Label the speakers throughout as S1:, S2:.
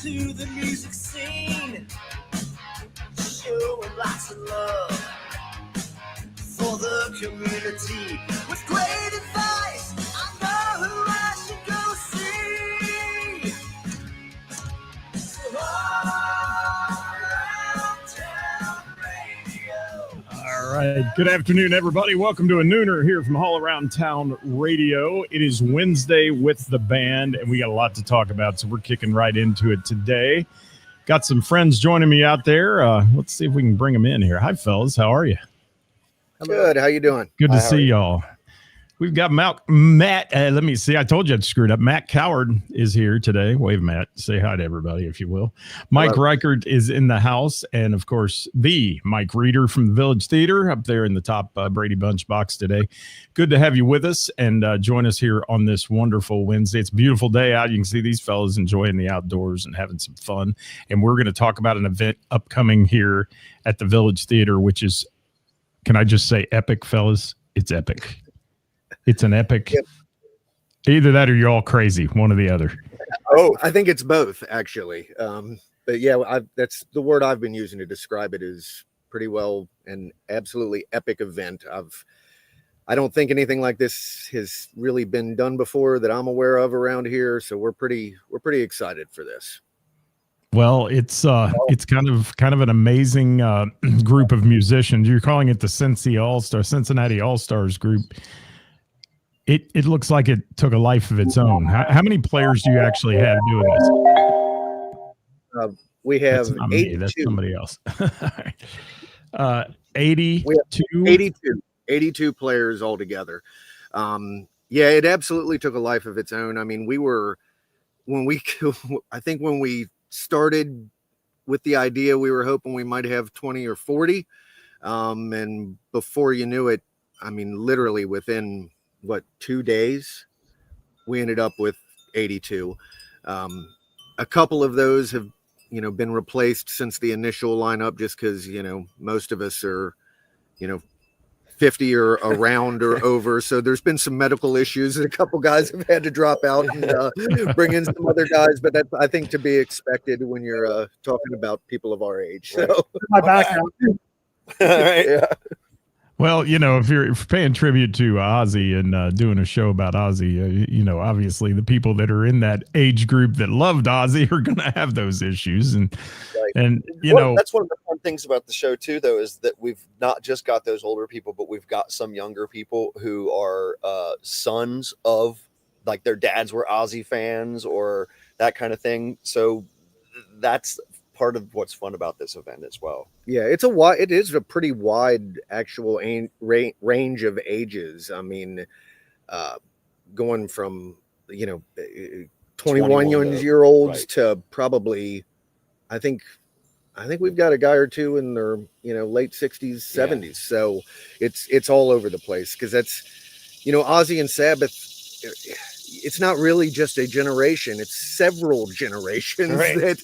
S1: to the music scene, showing lots of love for the community. With great advice, I know who I should go see. So Around Town Radio.
S2: All right. Good afternoon, everybody. Welcome to a nooner here from All Around Town Radio. It is Wednesday with the band, and we got a lot to talk about, so we're kicking right into it today. Got some friends joining me out there. Let's see if we can bring them in here. Hi, fellas. How are you?
S3: Good. How you doing?
S2: Good to see y'all. We've got Matt. Let me see. I told you I'd screwed up. Matt Coward is here today. Wave, Matt. Say hi to everybody, if you will. Mike
S3: Hello.
S2: Reichert is in the house. And, of course, the Mike Reeder from the Village Theater up there in the top Brady Bunch box today. Good to have you with us and join us here on this wonderful Wednesday. It's a beautiful day out. You can see these fellas enjoying the outdoors and having some fun. And we're going to talk about an event upcoming here at the Village Theater, which is, can I just say epic, fellas? It's epic. It's an epic.
S3: Yep.
S2: Either that or you're all crazy, one or the other.
S3: Oh, I think it's both, actually. But yeah, that's the word I've been using to describe it. Is pretty well an absolutely epic event. I don't think anything like this has really been done before that I'm aware of around here. So we're pretty excited for this.
S2: Well, it's kind of an amazing group of musicians. You're calling it the Cincinnati All-Stars group. It looks like it took a life of its own. How many players do you actually have doing
S3: this? We have
S2: That's not
S3: 82.
S2: me. That's somebody else. 82?
S3: We have 82 players altogether. Yeah, it absolutely took a life of its own. I mean, when we started with the idea, we were hoping we might have 20 or 40. And before you knew it, I mean, literally within 2 days, we ended up with 82. A couple of those have, been replaced since the initial lineup, just because, most of us are, 50 or around or over. So there's been some medical issues and a couple guys have had to drop out and bring in some other guys. But that's, I think, to be expected when you're talking about people of our age. So
S4: my background.
S3: All right. Yeah.
S2: Well, if you're paying tribute to Ozzy and doing a show about Ozzy, obviously the people that are in that age group that loved Ozzy are going to have those issues. And,
S5: right. That's one of the fun things about the show too, though, is that we've not just got those older people, but we've got some younger people who are sons of, like, their dads were Ozzy fans or that kind of thing. So that's part of what's fun about this event as well.
S3: Yeah, it is a pretty wide actual range of ages. I mean, going from 21-year-olds
S5: right.
S3: to probably, I think we've got a guy or two in their late 60s, 70s. Yeah. So it's all over the place, because that's Ozzy and Sabbath. It's not really just a generation, it's several generations. Right. That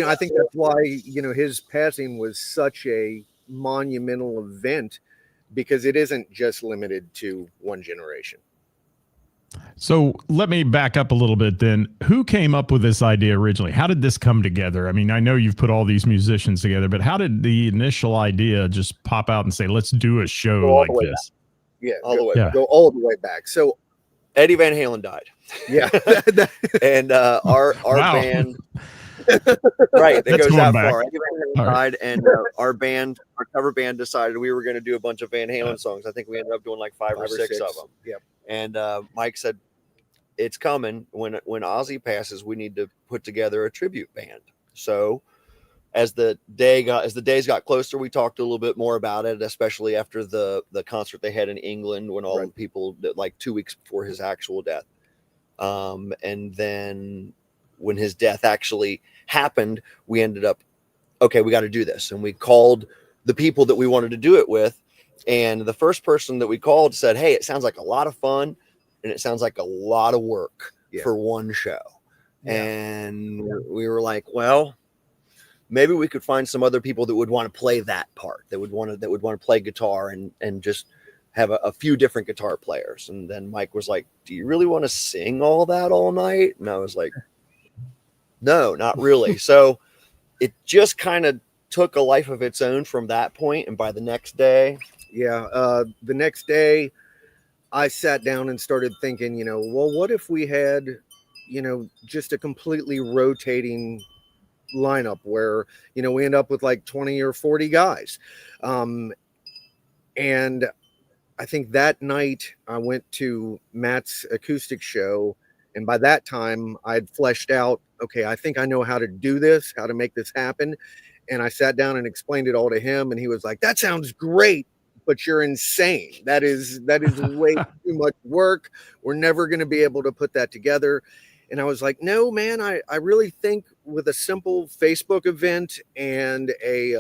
S3: I think that's why his passing was such a monumental event, because it isn't just limited to one generation.
S2: So let me back up a little bit then. Who came up with this idea originally? How did this come together? I mean, I know you've put all these musicians together, but how did the initial idea just pop out and say, let's do a show like this?
S3: Back. Yeah,
S5: all the way
S3: back. Go all the way back. So
S5: Eddie Van Halen died.
S3: Yeah.
S5: And our band, right, it goes that far. Eddie Van Halen died, and our cover band decided we were going to do a bunch of Van Halen songs. I think we ended up doing like five or six of them.
S3: Yep.
S5: And Mike said, it's coming. When Ozzy passes, we need to put together a tribute band. So as the days got closer, we talked a little bit more about it, especially after the concert they had in England, when all the people, like 2 weeks before his actual death. And then when his death actually happened, we ended up, okay, we got to do this. And we called the people that we wanted to do it with. And the first person that we called said, hey, it sounds like a lot of fun, and it sounds like a lot of work for one show. Yeah. And we were like, well, maybe we could find some other people that would want to play that part, that would want to play guitar and just have a few different guitar players. And then Mike was like, do you really want to sing all that all night? And I was like, No, not really. So it just kind of took a life of its own from that point. And by the next day,
S3: the next day I sat down and started thinking, well, what if we had, just a completely rotating lineup where, we end up with like 20 or 40 guys. And I think that night I went to Matt's acoustic show. And by that time I'd fleshed out, okay, I think I know how to do this, how to make this happen. And I sat down and explained it all to him. And he was like, that sounds great, but you're insane. That is way too much work. We're never going to be able to put that together. And I was like, no, man, I really think with a simple Facebook event and a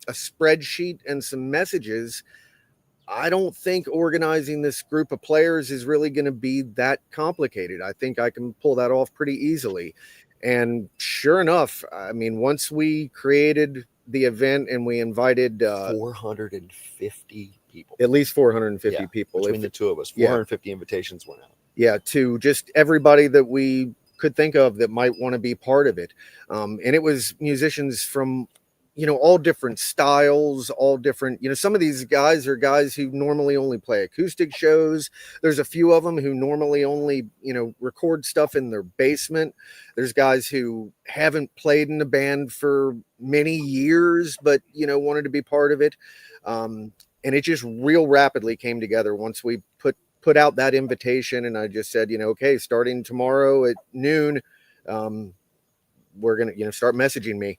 S3: spreadsheet and some messages, I don't think organizing this group of players is really going to be that complicated. I think I can pull that off pretty easily. And sure enough, I mean, once we created the event and we invited
S5: 450 people,
S3: at least 450 people
S5: between the two of us, 450 invitations went out.
S3: Yeah, to just everybody that we could think of that might want to be part of it. And it was musicians from, all different styles, all different, some of these guys are guys who normally only play acoustic shows. There's a few of them who normally only, record stuff in their basement. There's guys who haven't played in a band for many years, but, wanted to be part of it. And it just real rapidly came together once we put out that invitation. And I just said, okay, starting tomorrow at noon, we're going to, start messaging me.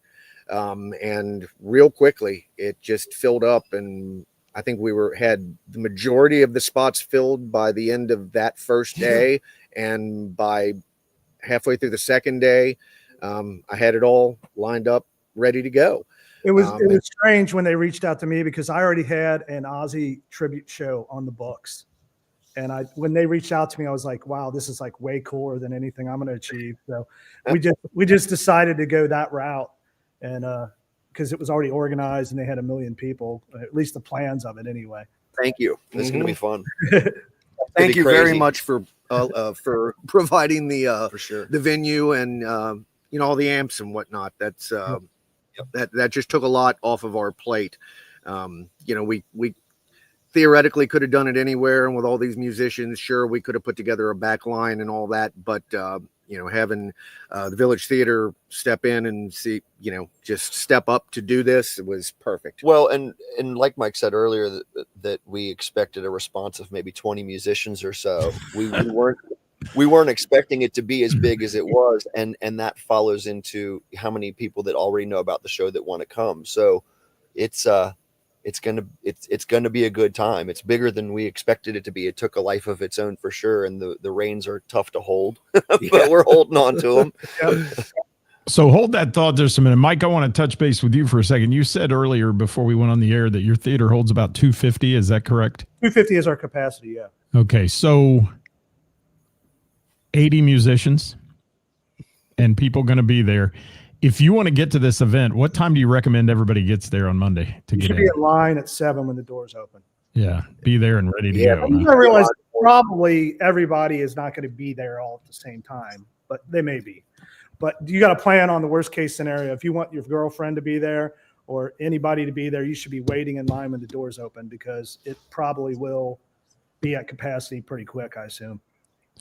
S3: And real quickly it just filled up, and I think we had the majority of the spots filled by the end of that first day. And by halfway through the second day, I had it all lined up, ready to go.
S4: It was strange when they reached out to me because I already had an Ozzy tribute show on the books. And when they reached out to me, I was like, wow, this is like way cooler than anything I'm going to achieve. So we just decided to go that route. And because it was already organized and they had 1 million people, at least the plans of it anyway.
S5: Thank you. It's going to be fun.
S3: Thank you very much for providing the
S5: for sure.
S3: the venue and all the amps and whatnot. That's that just took a lot off of our plate. We theoretically could have done it anywhere, and with all these musicians, sure, we could have put together a back line and all that, but having the Village Theater step in and just step up to do this, it was perfect.
S5: Well, and like Mike said earlier, that we expected a response of maybe 20 musicians or so. We weren't expecting it to be as big as it was, and that follows into how many people that already know about the show that want to come. So it's gonna be a good time. It's bigger than we expected it to be. It took a life of its own for sure, and the reins are tough to hold, but we're holding on to them.
S2: So hold that thought just a minute, Mike. I want to touch base with you for a second. You said earlier before we went on the air that your theater holds about 250. Is that correct?
S4: 250 is our capacity. Yeah.
S2: Okay, so 80 musicians and people going to be there. If you want to get to this event, what time do you recommend everybody gets there on Monday to
S4: you
S2: get
S4: should
S2: in?
S4: be in line at 7 when the doors open.
S2: Yeah, be there and ready to go.
S4: You gotta realize probably everybody is not going to be there all at the same time, but they may be. But you got to plan on the worst case scenario. If you want your girlfriend to be there or anybody to be there, you should be waiting in line when the doors open because it probably will be at capacity pretty quick, I assume.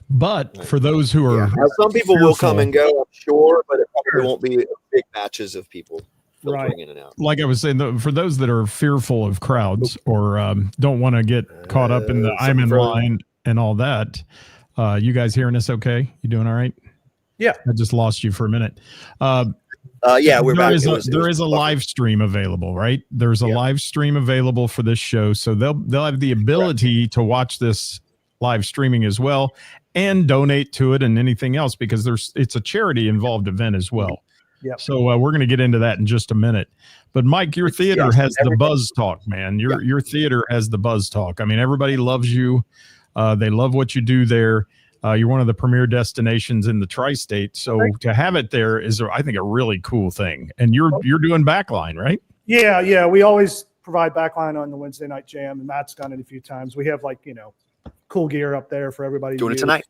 S2: But for those who are
S5: some people will come and go, I'm sure, but it probably won't be big batches of people filtering in and out.
S2: Like I was saying, for those that are fearful of crowds or don't want to get caught up in the I'm in line and all that, you guys hearing us okay? You doing all right?
S4: Yeah.
S2: I just lost you for a minute.
S5: We're back.
S2: There is a live stream available, right? There's a live stream available for this show, so they'll have the ability to watch this live streaming as well and donate to it and anything else because it's a charity involved event as well.
S4: Yeah.
S2: So we're going to get into that in just a minute. But Mike, your theater has the buzz talk, man. Your theater has the buzz talk. I mean, everybody loves you. They love what you do there. You're one of the premier destinations in the tri-state. So to have it there is, I think, a really cool thing. And you're doing backline, right?
S4: Yeah. We always provide backline on the Wednesday night jam, and Matt's done it a few times. We have cool gear up there for everybody.
S5: Doing it tonight.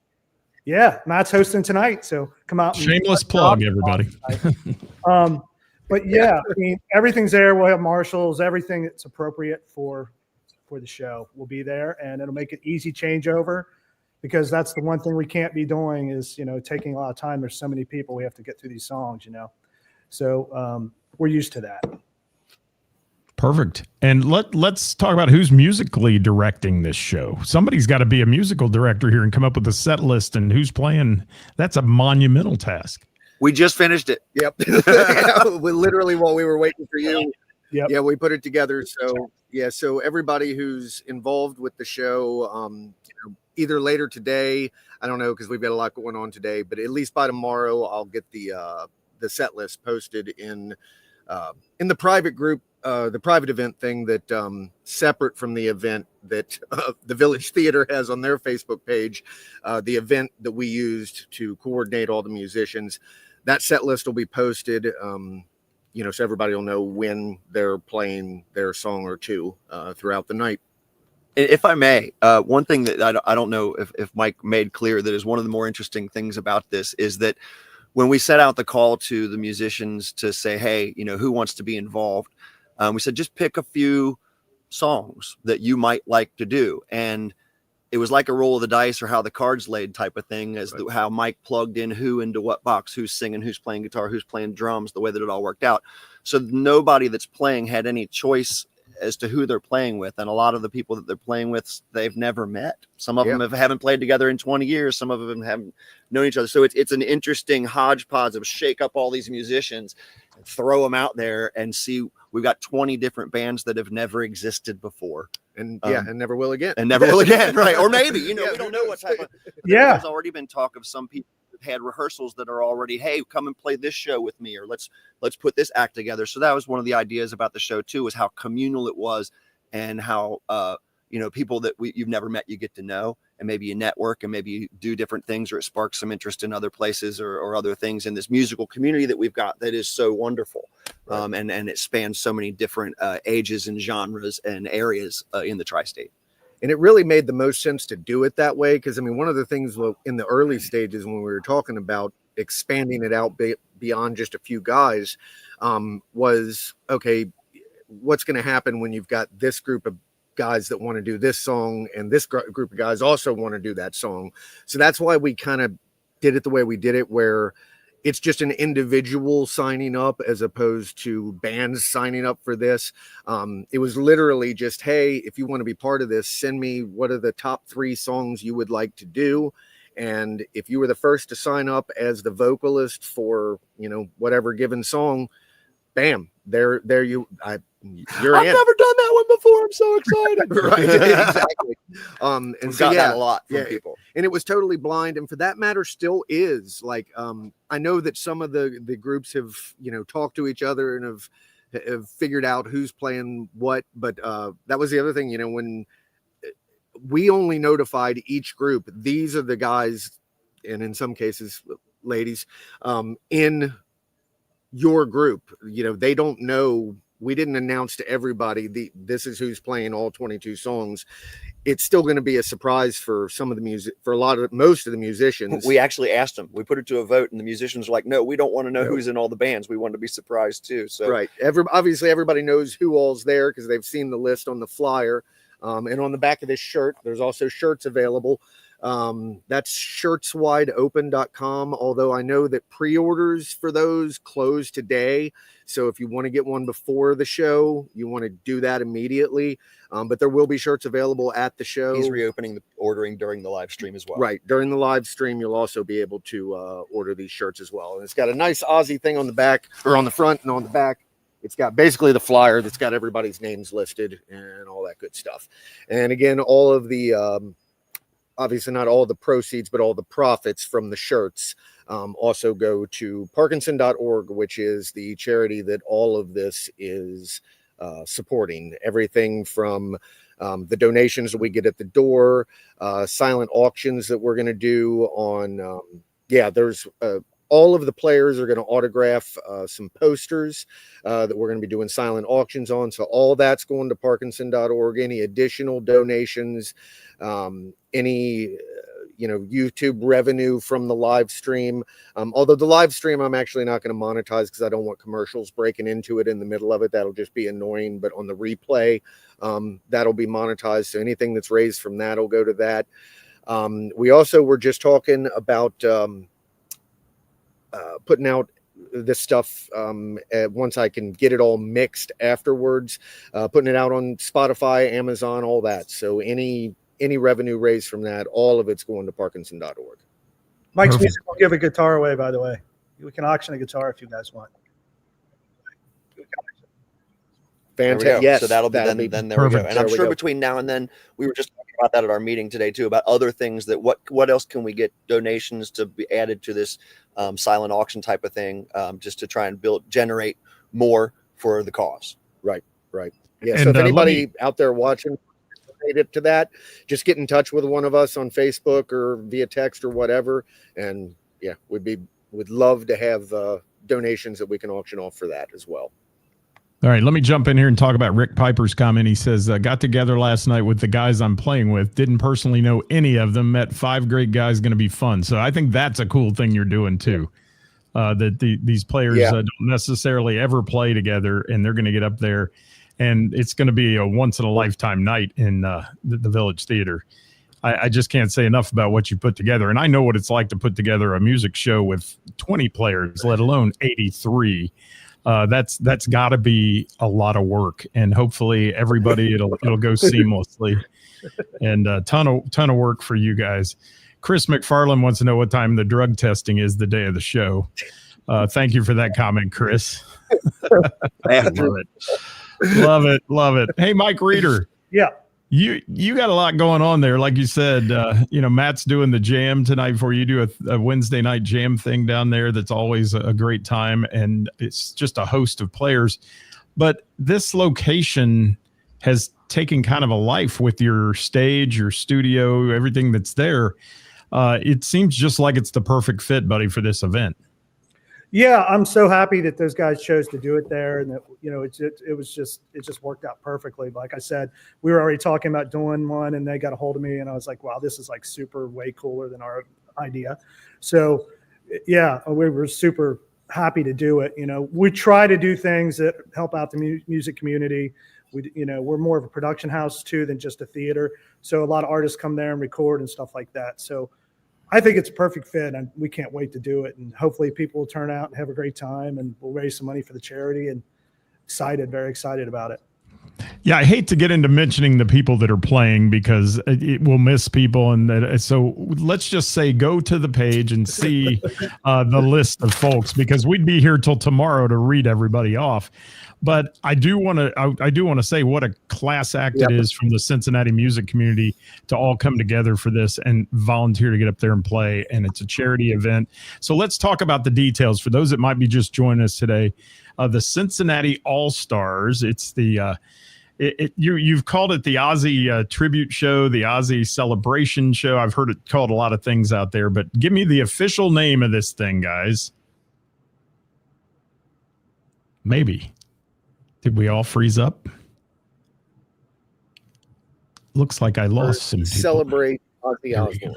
S4: Yeah, Matt's hosting tonight, so come out. And
S2: Shameless plug, everybody.
S4: But yeah, I mean, everything's there. We'll have marshals, everything that's appropriate for the show will be there, and it'll make it easy changeover, because that's the one thing we can't be doing is, taking a lot of time. There's so many people, we have to get through these songs, So we're used to that.
S2: Perfect. And let's talk about who's musically directing this show. Somebody's got to be a musical director here and come up with a set list and who's playing. That's a monumental task.
S5: We just finished it.
S3: Yep. We literally, while we were waiting for you,
S4: Yep.
S3: yeah, we put it together. So everybody who's involved with the show, either later today, I don't know, because we've got a lot going on today, but at least by tomorrow, I'll get the set list posted in the private group, the private event thing that separate from the event that the Village Theater has on their Facebook page, the event that we used to coordinate all the musicians. That set list will be posted, so everybody will know when they're playing their song or two throughout the night.
S5: If I may, one thing that I don't know if Mike made clear that is one of the more interesting things about this is that when we set out the call to the musicians to say, hey, who wants to be involved? We said, just pick a few songs that you might like to do. And it was like a roll of the dice or how the cards laid type of thing, as right. How Mike plugged in who into what box, who's singing, who's playing guitar, who's playing drums, the way that it all worked out. So nobody that's playing had any choice as to who they're playing with. And a lot of the people that they're playing with, they've never met. Some of them haven't played together in 20 years. Some of them haven't known each other. So it's an interesting hodgepodge of shake up all these musicians and throw them out there and see. We've got 20 different bands that have never existed before.
S3: And never will again.
S5: And never will again. Right. Or maybe, we don't know what type of. There's already been talk of some people that had rehearsals that are already, hey, come and play this show with me, or let's put this act together. So that was one of the ideas about the show too, was how communal it was, and how people that you've never met, you get to know, and maybe you network, and maybe you do different things, or it sparks some interest in other places or other things in this musical community that we've got that is so wonderful. Right. And it spans so many different ages and genres and areas in the tri-state.
S3: And it really made the most sense to do it that way, because one of the things in the early stages when we were talking about expanding it out beyond just a few guys was, okay, what's going to happen when you've got this group of guys that want to do this song and this group of guys also want to do that song. So that's why we kind of did it the way we did it, where it's just an individual signing up as opposed to bands signing up for this. It was literally just, hey, if you want to be part of this, send me what are the top 3 songs you would like to do. And if you were the first to sign up as the vocalist for, whatever given song, bam, there you're
S5: I've
S3: in.
S5: never done that one before. I'm so excited.
S3: Right, exactly. And
S5: we've
S3: so
S5: got that a lot from people.
S3: And it was totally blind, and for that matter still is. Like I know that some of the groups have talked to each other and have figured out who's playing what, but that was the other thing, when we only notified each group, these are the guys, and in some cases ladies, in your group. They don't know. We didn't announce to everybody this is who's playing all 22 songs. It's still going to be a surprise for some of the music, for most of the musicians.
S5: We actually asked them. We put it to a vote, and the musicians were like, "No, we don't want to know who's in all the bands. We want to be surprised too." So
S3: right, obviously everybody knows who all's there because they've seen the list on the flyer, and on the back of this shirt, there's also shirts available. That's shirtswideopen.com. Although I know that pre-orders for those close today. So if you want to get one before the show, you want to do that immediately. But there will be shirts available at the show.
S5: He's reopening the ordering during the live stream as well.
S3: Right. During the live stream, you'll also be able to order these shirts as well. And it's got a nice Ozzy thing on the back, or on the front and on the back. It's got basically the flyer that's got everybody's names listed and all that good stuff. And again, all of the obviously not all the proceeds, but all the profits from the shirts also go to Parkinson.org, which is the charity that all of this is supporting. Everything from the donations that we get at the door, silent auctions that we're going to do on, there's all of the players are going to autograph some posters that we're going to be doing silent auctions on. So all that's going to Parkinson.org. Any additional donations, any YouTube revenue from the live stream. Although the live stream, I'm actually not going to monetize because I don't want commercials breaking into it in the middle of it. That'll just be annoying. But on the replay, that'll be monetized. So anything that's raised from that will go to that. We also were just talking about putting out this stuff once I can get it all mixed afterwards, putting it out on Spotify, Amazon, all that. So any revenue raised from that, all of it's going to Parkinson.org.
S4: Mike's
S2: Perfect.
S4: Music will give a guitar away, by the way. We can auction a guitar if you guys want.
S5: There we go.
S3: Fantastic. Yes,
S5: so that'll be then there we go.
S2: Perfect.
S5: And I'm
S3: There we
S5: sure
S3: go.
S5: between now and then, we were just talking about that at our meeting today too, about other things that what else can we get donations to be added to this silent auction type of thing, just to try and generate more for the cause.
S3: Right. Yeah.
S2: And,
S3: So if anybody
S2: let me-
S3: out there watching related to that, just get in touch with one of us on Facebook or via text or whatever. And yeah, would love to have donations that we can auction off for that as well.
S2: All right, let me jump in here and talk about Rick Piper's comment. He says, got together last night with the guys I'm playing with. Didn't personally know any of them. Met 5 great guys. Going to be fun. So I think that's a cool thing you're doing too. That these players don't necessarily ever play together, and they're going to get up there, and it's going to be a once in a lifetime night in the Village Theater. I just can't say enough about what you put together, and I know what it's like to put together a music show with 20 players, let alone 83. That's got to be a lot of work, and hopefully everybody it'll go seamlessly, and a ton of work for you guys. Chris McFarland wants to know what time the drug testing is the day of the show. Thank you for that comment, Chris. Love it. Hey, Mike Reeder.
S4: Yeah.
S2: You got a lot going on there. Like you said, Matt's doing the jam tonight before you do a Wednesday night jam thing down there. That's always a great time. And it's just a host of players. But this location has taken kind of a life with your stage, your studio, everything that's there. It seems just like it's the perfect fit, buddy, for this event.
S4: Yeah, I'm so happy that those guys chose to do it there, and that it just worked out perfectly. Like I said, we were already talking about doing one, and they got a hold of me, and I was like, wow, this is like super way cooler than our idea. So yeah, we were super happy to do it. We try to do things that help out the music community. We're more of a production house too than just a theater. So a lot of artists come there and record and stuff like that. So I think it's a perfect fit, and we can't wait to do it. And hopefully people will turn out and have a great time, and we'll raise some money for the charity, and very excited about it.
S2: Yeah, I hate to get into mentioning the people that are playing because it will miss people. And so let's just say go to the page and see the list of folks, because we'd be here till tomorrow to read everybody off. But I do want to say what a class act it is from the Cincinnati music community to all come together for this and volunteer to get up there and play. And it's a charity event. So let's talk about the details for those that might be just joining us today. The Cincinnati All-Stars. It's the you've called it the Ozzy tribute show, the Ozzy celebration show. I've heard it called a lot of things out there, but give me the official name of this thing, guys. Maybe. Did we all freeze up? Looks like I lost some people.
S3: Celebrate Ozzy Osbourne.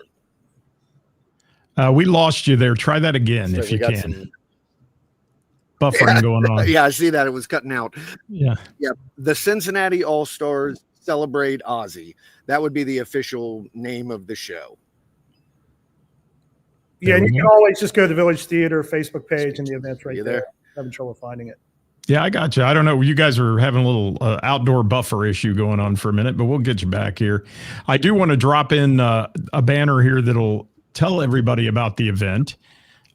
S2: We lost you there. Try that again if you can. Buffering going on.
S3: Yeah, I see that. It was cutting out.
S2: Yeah.
S3: The Cincinnati All-Stars Celebrate Ozzy. That would be the official name of the show.
S4: Yeah, and you can always just go to the Village Theater Facebook page and the event's right there. Having trouble finding it.
S2: Yeah, I got you. I don't know. You guys are having a little outdoor buffer issue going on for a minute, but we'll get you back here. I do want to drop in a banner here that'll tell everybody about the event.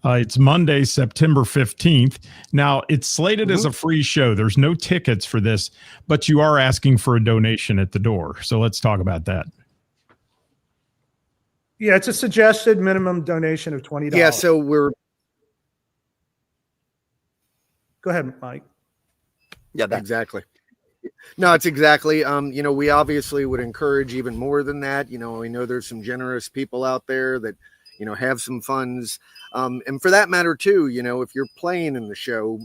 S2: It's Monday, September 15th. Now, it's slated as a free show. There's no tickets for this, but you are asking for a donation at the door. So let's talk about that.
S4: Yeah, it's a suggested minimum donation of $20.
S3: Yeah, so we're...
S4: Go ahead, Mike.
S5: Yeah,
S3: exactly. No, it's exactly. We obviously would encourage even more than that. We know there's some generous people out there that, have some funds. And for that matter, too, if you're playing in the show,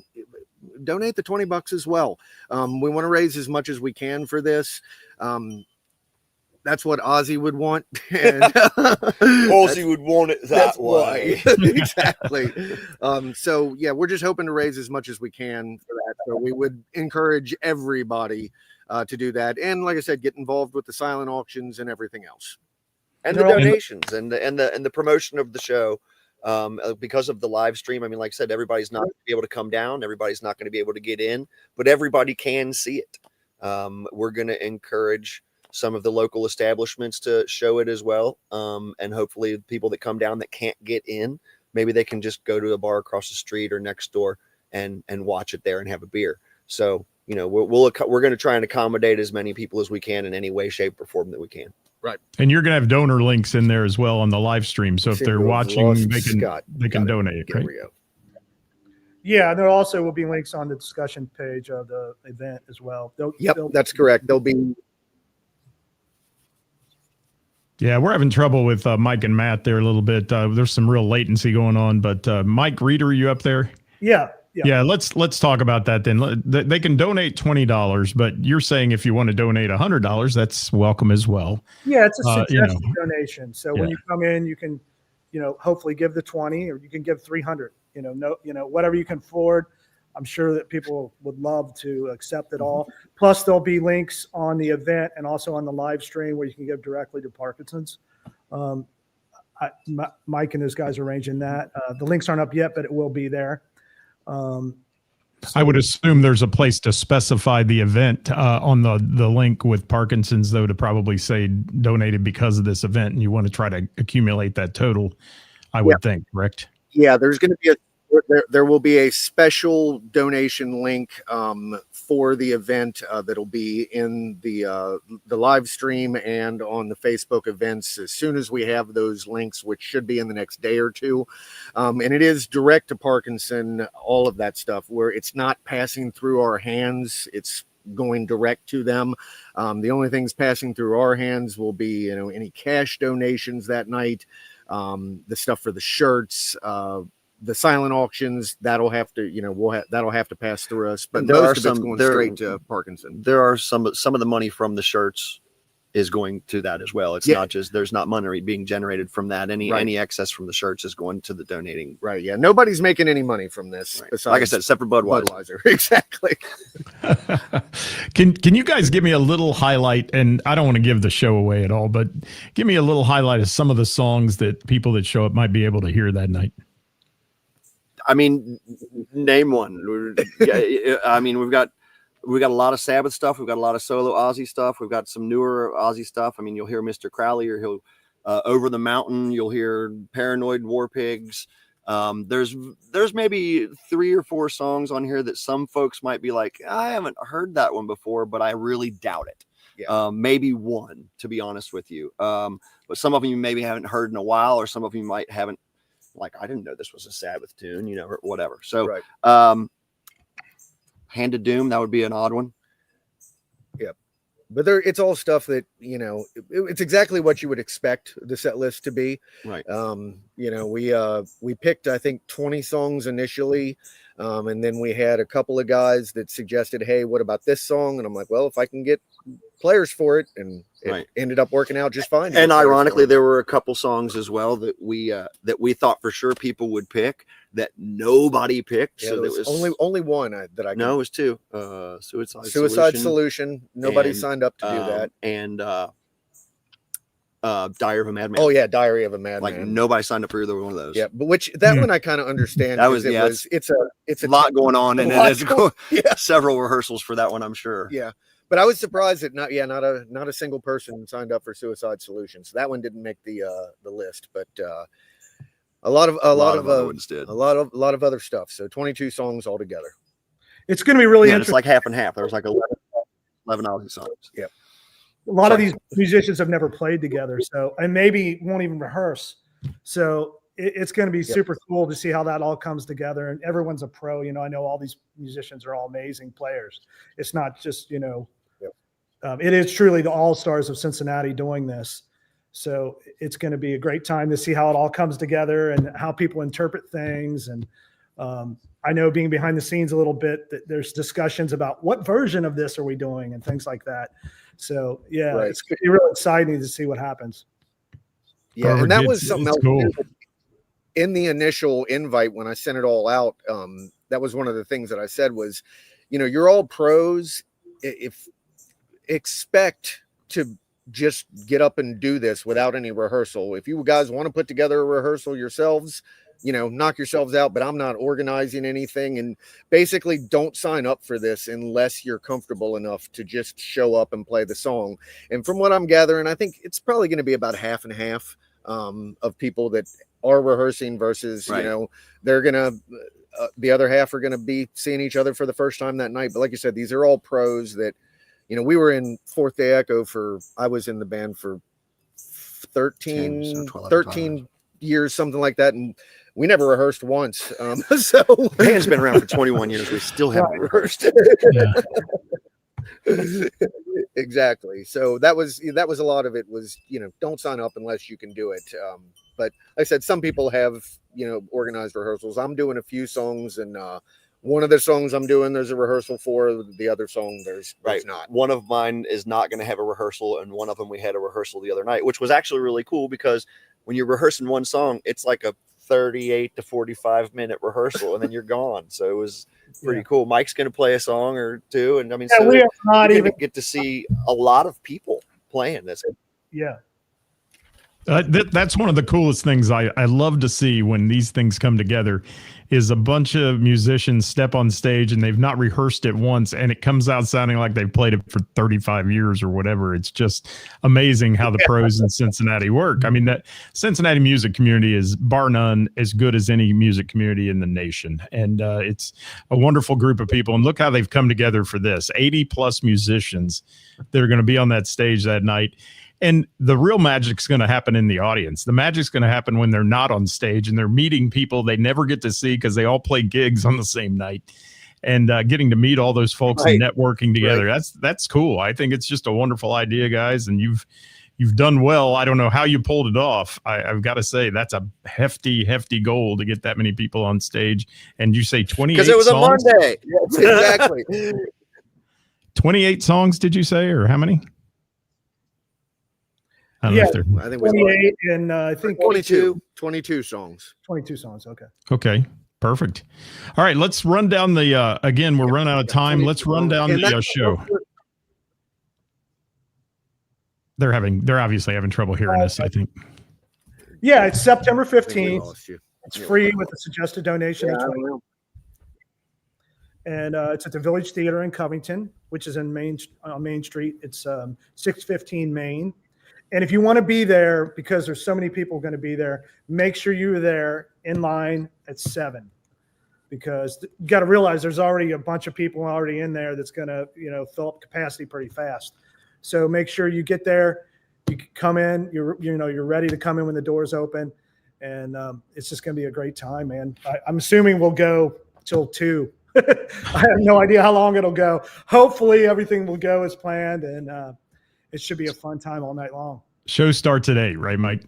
S3: donate the $20 as well. We want to raise as much as we can for this. that's what Ozzy would want. And
S5: Ozzy would want it that
S3: that's
S5: way.
S3: why. Exactly. So yeah, we're just hoping to raise as much as we can for that. So we would encourage everybody to do that. And like I said, get involved with the silent auctions and everything else.
S5: And the donations and the promotion of the show. Because of the live stream, I mean, like I said, everybody's not going to be able to come down. Everybody's not going to be able to get in, but everybody can see it. We're going to encourage some of the local establishments to show it as well. And hopefully people that come down that can't get in, maybe they can just go to a bar across the street or next door and watch it there and have a beer. So, you know, we're going to try and accommodate as many people as we can in any way, shape, or form that we can.
S3: Right.
S2: And you're going to have donor links in there as well on the live stream. So if they're watching, they can donate, right?
S4: Yeah, there also will be links on the discussion page of the event as well.
S3: That's correct. There'll be.
S2: Yeah, we're having trouble with Mike and Matt there a little bit. There's some real latency going on, but Mike Reeder, are you up there?
S4: Yeah,
S2: let's talk about that then. They can donate $20, but you're saying if you want to donate $100, that's welcome as well.
S4: Yeah, it's a suggested donation. So when you come in, you can, hopefully give the 20, or you can give 300. Whatever you can afford. I'm sure that people would love to accept it all. Plus, there'll be links on the event and also on the live stream where you can give directly to Parkinson's. Mike and his guys are arranging that. The links aren't up yet, but it will be there.
S2: I would assume there's a place to specify the event on the link with Parkinson's, though, to probably say donated because of this event, and you want to try to accumulate that total, I would think, correct?
S3: Yeah, there's going to be there will be a special donation link for the event that'll be in the live stream and on the Facebook events as soon as we have those links, which should be in the next day or two. And it is direct to Parkinson, all of that stuff, where it's not passing through our hands. It's going direct to them. The only things passing through our hands will be, any cash donations that night, the stuff for the shirts, the silent auctions, that'll have to, that'll have to pass through us. But
S5: there
S3: most of it's going straight to Parkinson.
S5: There are some of the money from the shirts is going to that as well. It's not just, there's not money being generated from that. Any excess from the shirts is going to the donating.
S3: Right. Yeah. Nobody's making any money from this.
S5: Right.
S3: Besides
S5: like I said, except for Budweiser.
S3: Exactly.
S2: Can you guys give me a little highlight? And I don't want to give the show away at all, but give me a little highlight of some of the songs that people that show up might be able to hear that night.
S5: I mean, name one. I mean, we've got a lot of Sabbath stuff. We've got a lot of solo Ozzy stuff. We've got some newer Ozzy stuff. I mean, you'll hear Mr. Crowley, or he'll Over the Mountain. You'll hear Paranoid War Pigs. There's maybe 3 or 4 songs on here that some folks might be like, I haven't heard that one before, but I really doubt it. Yeah. Maybe one, to be honest with you. But some of them you maybe haven't heard in a while, or some of you might haven't. Like, I didn't know this was a Sabbath tune, or whatever. So, Hand of Doom, that would be an odd one.
S3: Yep. But it's all stuff that, it's exactly what you would expect the set list to be.
S5: Right.
S3: We picked, I think, 20 songs initially. And then we had a couple of guys that suggested, hey, what about this song? And I'm like, well, if I can get players for it, and it ended up working out just fine.
S5: And ironically, there were a couple songs as well that we thought for sure people would pick that nobody picked.
S3: Yeah, so there was only one that I
S5: no, it was 2.
S3: Suicide Solution. Nobody signed up to do that.
S5: And Diary of a Madman.
S3: Oh yeah, Diary of a Madman.
S5: Like nobody signed up for either one of those.
S3: Yeah, but that one I kind of understand.
S5: That was
S3: it's a
S5: lot going on, and it's several rehearsals for that one, I'm sure.
S3: Yeah. But I was surprised that not a single person signed up for Suicide Solution. So that one didn't make the list, but a lot of other ones did. A lot of other stuff. So 22 songs altogether.
S4: It's going to be really interesting.
S5: It's like half and half. There was like 11 Ozzy songs.
S3: Yeah.
S4: A lot of these musicians have never played together, and maybe won't even rehearse. So it's going to be super cool to see how that all comes together. And everyone's a pro. I know all these musicians are all amazing players. It's not just, it is truly the all-stars of Cincinnati doing this. So it's going to be a great time to see how it all comes together and how people interpret things. And I know, being behind the scenes a little bit, that there's discussions about what version of this are we doing and things like that. So yeah,
S3: Right.
S4: it's gonna be really exciting to see what happens.
S3: Yeah,
S2: Perfect.
S3: and that was
S2: It's
S3: something else
S2: cool.
S3: too. In the initial invite when I sent it all out. That was one of the things that I said was, you're all pros. If expect to just get up and do this without any rehearsal. If you guys want to put together a rehearsal yourselves, knock yourselves out, but I'm not organizing anything. And basically don't sign up for this unless you're comfortable enough to just show up and play the song. And from what I'm gathering, I think it's probably going to be about half and half of people that are rehearsing versus,
S5: Right.
S3: they're going to, the other half are going to be seeing each other for the first time that night. But like you said, these are all pros that, we were in Fourth Day Echo I was in the band for 13 years, something like that. And we never rehearsed once. So
S5: The band's been around for 21 years. We still haven't rehearsed.
S3: Exactly. So that was a lot of it was, don't sign up unless you can do it. But like I said, some people have, organized rehearsals. I'm doing a few songs, and one of the songs I'm doing, there's a rehearsal for. The other song, there's not.
S5: One of mine is not going to have a rehearsal, and one of them we had a rehearsal the other night, which was actually really cool because when you're rehearsing one song, it's like a 38 to 45-minute rehearsal, and then you're gone. So it was pretty cool. Mike's going to play a song or two, and I mean, so
S4: we are not
S5: you're
S4: even
S5: gonna get to see a lot of people playing this.
S4: yeah.
S2: That's one of the coolest things I love to see when these things come together is a bunch of musicians step on stage and they've not rehearsed it once and it comes out sounding like they've played it for 35 years or whatever. It's just amazing how the pros in Cincinnati work. I mean, that Cincinnati music community is bar none as good as any music community in the nation. And it's a wonderful group of people. And look how they've come together for this. 80 plus musicians that are going to be on that stage that night. And the real magic's going to happen in the audience. The magic's going to happen when they're not on stage and they're meeting people they never get to see because they all play gigs on the same night, and getting to meet all those folks and networking together. That's cool. I think it's just a wonderful idea, guys. And you've done well. I don't know how you pulled it off. I've got to say that's a hefty goal to get that many people on stage. And you say 28
S5: because it was
S2: songs?
S5: a Monday.
S3: Yes, exactly.
S2: 28 songs, did you say, or how many? I don't know if they're...
S3: I think
S4: 28 and I think
S3: 22 songs.
S4: 22 songs. Okay.
S2: Okay. Perfect. All right. Let's run down the, again, we're running out of time. Let's run down the show. They're obviously having trouble hearing us, I think.
S4: Yeah. It's September
S3: I think we
S4: 15th.
S3: lost you.
S4: It's free with a suggested donation. And it's at the Village Theater in Covington, which is on Main Street. It's 615 Main. And if you want to be there, because there's so many people going to be there, make sure you're there in line at 7, because you got to realize there's already a bunch of people already in there that's going to, fill up capacity pretty fast. So make sure you get there, you come in, you're ready to come in when the doors open, and it's just going to be a great time, man. I'm assuming we'll go till 2. I have no idea how long it'll go. Hopefully everything will go as planned, and it should be a fun time all night long.
S2: Show starts at 8, right, Mike?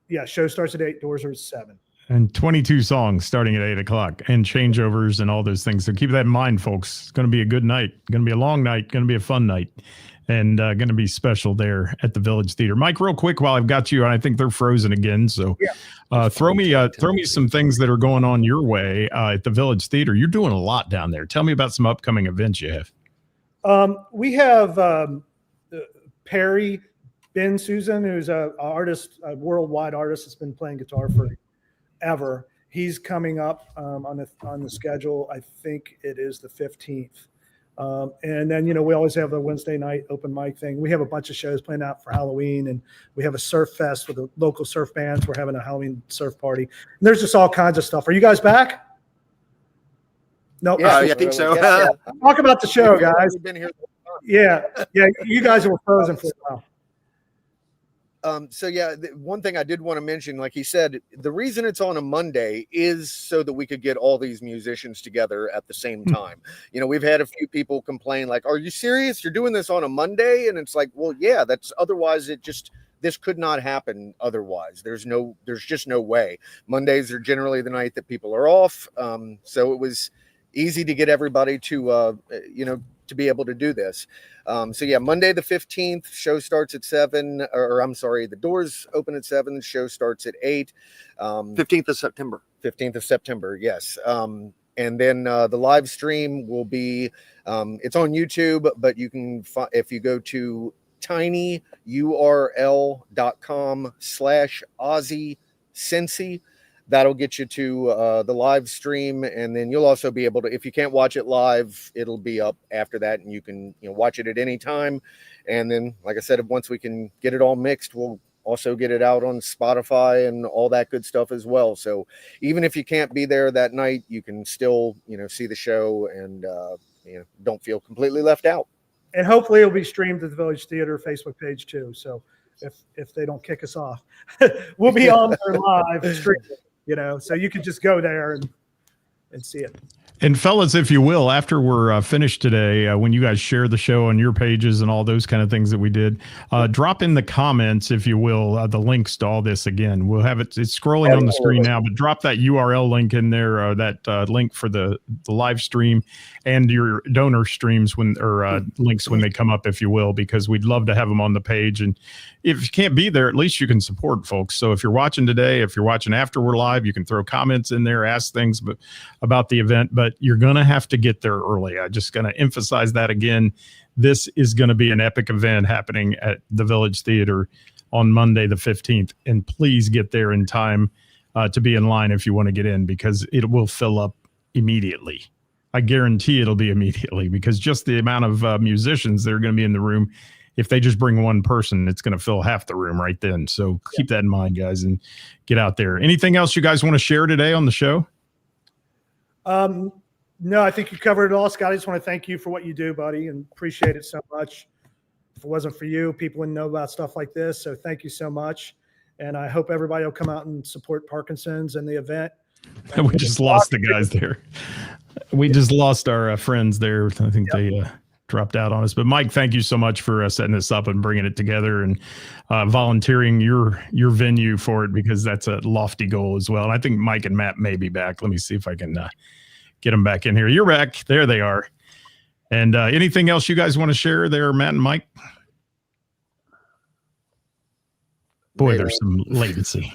S4: Yeah, show starts at 8. Doors are at 7.
S2: And 22 songs starting at 8 o'clock and changeovers and all those things. So keep that in mind, folks. It's going to be a good night. Going to be a long night. Going to be a fun night. And going to be special there at the Village Theater. Mike, real quick while I've got you, and I think they're frozen again. So throw me some things that are going on your way at the Village Theater. You're doing a lot down there. Tell me about some upcoming events you have.
S4: We have Perry Ben Susan, who's a worldwide artist that's been playing guitar forever. He's coming up on the schedule. I think it is the 15th. And then, we always have a Wednesday night open mic thing. We have a bunch of shows planned out for Halloween, and we have a surf fest with the local surf bands. We're having a Halloween surf party. And there's just all kinds of stuff. Are you guys back? No.
S5: Yeah, I think so.
S4: Talk about the show, guys.
S3: We've been here.
S4: Yeah. You guys were frozen for a while.
S3: One thing I did want to mention, like he said, the reason it's on a Monday is so that we could get all these musicians together at the same time. We've had a few people complain, like, are you serious? You're doing this on a Monday? And it's like, well, yeah, otherwise this could not happen otherwise. There's just no way. Mondays are generally the night that people are off. So it was easy to get everybody to, to be able to do this. So yeah, Monday the 15th, show starts at 7, or I'm sorry, the doors open at 7, the show starts at 8.
S5: 15th of September.
S3: 15th of September, yes. And then the live stream will be, it's on YouTube, but you can, if you go to tinyurl.com/Ozzy Cincy, that'll get you to the live stream. And then you'll also be able to, if you can't watch it live, it'll be up after that, and you can watch it at any time. And then, like I said, once we can get it all mixed, we'll also get it out on Spotify and all that good stuff as well. So even if you can't be there that night, you can still see the show and don't feel completely left out.
S4: And hopefully it'll be streamed at the Village Theater Facebook page too. So if they don't kick us off, we'll be on there live streaming. So you can just go there and see it.
S2: And fellas, if you will, after we're finished today, when you guys share the show on your pages and all those kind of things that we did, drop in the comments, if you will, the links to all this again. We'll have it's scrolling on the screen now, but drop that URL link in there, that link for the live stream and your donor streams links when they come up, if you will, because we'd love to have them on the page. And if you can't be there, at least you can support folks. So if you're watching today, if you're watching after we're live, you can throw comments in there, ask things about the event, but you're going to have to get there early. I'm just going to emphasize that again. This is going to be an epic event happening at the Village Theater on Monday, the 15th. And please get there in time to be in line if you want to get in, because it will fill up immediately. I guarantee it'll be immediately, because just the amount of musicians that are going to be in the room, if they just bring one person, it's going to fill half the room right then. So keep that in mind, guys, and get out there. Anything else you guys want to share today on the show?
S4: No, I think you covered it all, Scott. I just want to thank you for what you do, buddy, and appreciate it so much. If it wasn't for you, people wouldn't know about stuff like this. So thank you so much. And I hope everybody will come out and support Parkinson's and the event.
S2: We just lost the guys there. We just lost our friends there. I think they dropped out on us. But Mike, thank you so much for setting this up and bringing it together and volunteering your venue for it, because that's a lofty goal as well. And I think Mike and Matt may be back. Let me see if I can get them back in here. You're back. There they are. And anything else you guys want to share there, Matt and Mike? Boy, there's some latency.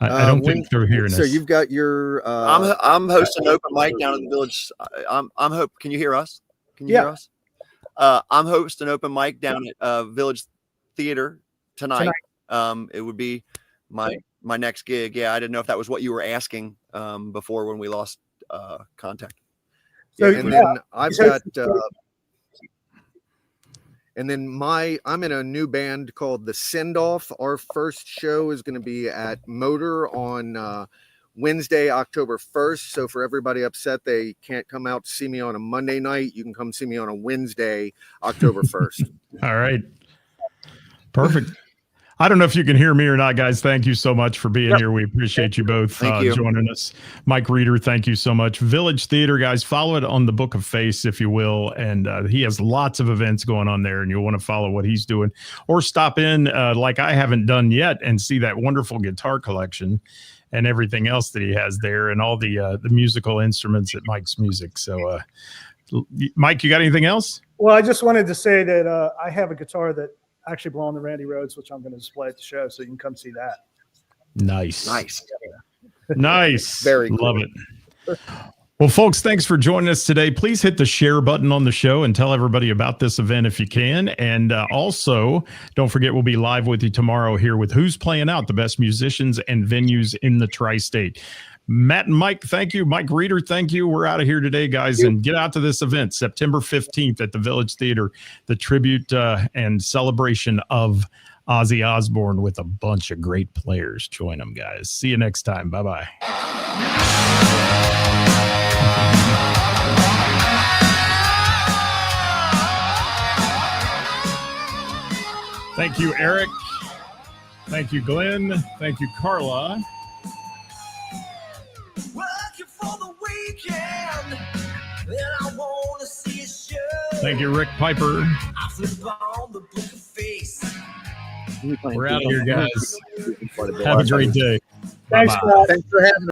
S2: I don't think they're hearing us.
S3: So you've got your.
S5: I'm hosting an open mic down at the Village. Can you hear us? Can you hear us? I'm hosting an open mic down at Village Theater tonight. It would be my next gig. Yeah, I didn't know if that was what you were asking before when we lost contact.
S3: So, and then I've got. And then I'm in a new band called The Send Off. Our first show is going to be at Motor on Wednesday, October 1st. So for everybody upset they can't come out to see me on a Monday night, you can come see me on a Wednesday, October 1st.
S2: All right. Perfect. I don't know if you can hear me or not, guys. Thank you so much for being here. We appreciate you both joining us. Mike Reeder, thank you so much. Village Theater, guys, follow it on the Book of Face, if you will. And he has lots of events going on there, and you'll want to follow what he's doing. Or stop in, like I haven't done yet, and see that wonderful guitar collection and everything else that he has there, and all the musical instruments at Mike's Music. So, Mike, you got anything else?
S4: Well, I just wanted to say that I have a guitar that actually belong to Randy Rhoads, which I'm going to display at the show, so you can come see that.
S2: Nice.
S3: Very cool.
S2: Love it. Well, folks, thanks for joining us today. Please hit the share button on the show and tell everybody about this event if you can. And also, don't forget, we'll be live with you tomorrow here with Who's Playing Out, the best musicians and venues in the Tri-State. Matt and Mike, thank you. Mike Reeder, thank you. We're out of here today, guys, and get out to this event, September 15th at the Village Theater, the tribute and celebration of Ozzy Osbourne with a bunch of great players. Join them, guys. See you next time. Bye-bye. Thank you, Eric. Thank you, Glenn. Thank you, Carla.
S1: Working for the weekend, and I want to see a show.
S2: Thank you, Rick Piper.
S1: I flip on the Book of Face.
S2: We're out of here, guys. Have a great day.
S4: Thanks,
S2: Bye-bye.
S4: Scott.
S3: Thanks for having us.